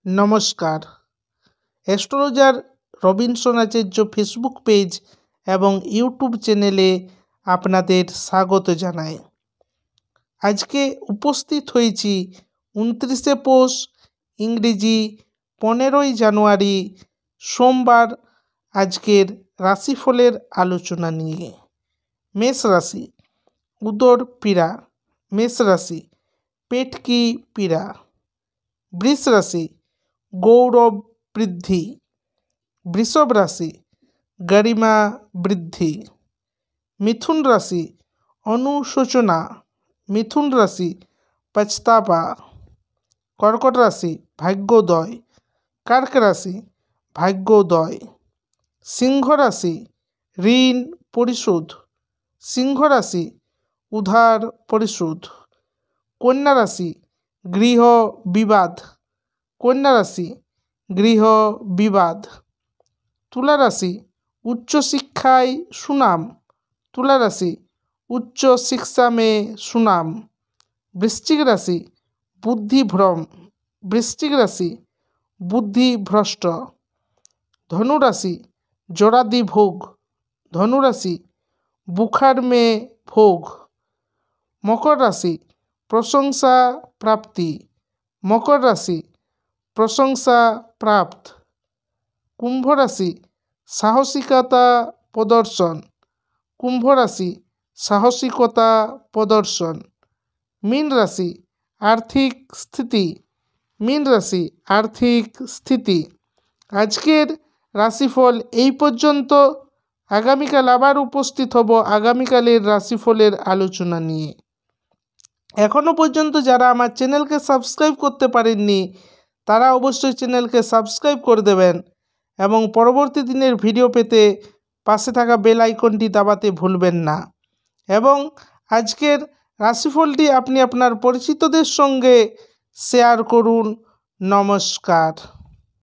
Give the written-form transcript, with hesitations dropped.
নমস্কার। Astrologer Robinson আচার্য Facebook page এবং YouTube চ্যানেলে আপনাদের স্বাগত জানাই। আজকে উপস্থিত হয়েছি 29শে পৌষ ইংরেজি 15ই জানুয়ারি সোমবার আজকের রাশিফলের আলোচনা নিয়ে। মেষ রাশি, উদর পীড়া। মেষ রাশি, পেট কি পীড়া। বৃষ রাশি, গৌরব বৃদ্ধি। বৃষভ রাশি, গরিমা বৃদ্ধি। মিথুন রাশি, অনুশোচনা। মিথুন রাশি, পছতাবা। কর্কট রাশি, ভাগ্যোদয়। কর্ক রাশি, ভাগ্যোদয়। সিংহ রাশি, ঋণ পরিশোধ। সিংহ রাশি, উধার পরিশোধ। কন্যা রাশি, গৃহ বিবাদ। কন্যা রাশি, গৃহ বিবাদ। তুলা রাশি, উচ্চশিক্ষায় সুনাম। তুলা রাশি, উচ্চ শিक्षा में সুনাম। বৃশ্চিক রাশি, বুদ্ধিভ্রম। বৃশ্চিক রাশি, বুদ্ধিভ্রষ্ট। ধনু রাশি, জরাদি ভোগ। ধনু রাশি, বুখার में ভোগ। মকর রাশি, প্রশংসা প্রাপ্তি। মকর রাশি, প্রশংসা প্রাপ্ত। কুম্ভ রাশি, সাহসিকতা প্রদর্শন। কুম্ভ রাশি, সাহসিকতা প্রদর্শন। মীন রাশি, আর্থিক স্থিতি। মীন রাশি, আর্থিক স্থিতি। আজকের রাশিফল এই পর্যন্ত। আগামীকাল আবার উপস্থিত হব আগামীকালের রাশিফলের আলোচনা নিয়ে। এখনও পর্যন্ত যারা আমার চ্যানেলকে সাবস্ক্রাইব করতে পারেননি তারা অবশ্যই চ্যানেলকে সাবস্ক্রাইব করে দেবেন এবং পরবর্তী দিনের ভিডিও পেতে পাশে থাকা বেল আইকনটি দাবাতে ভুলবেন না। এবং আজকের রাশিফলটি আপনি আপনার পরিচিতদের সঙ্গে শেয়ার করুন। নমস্কার।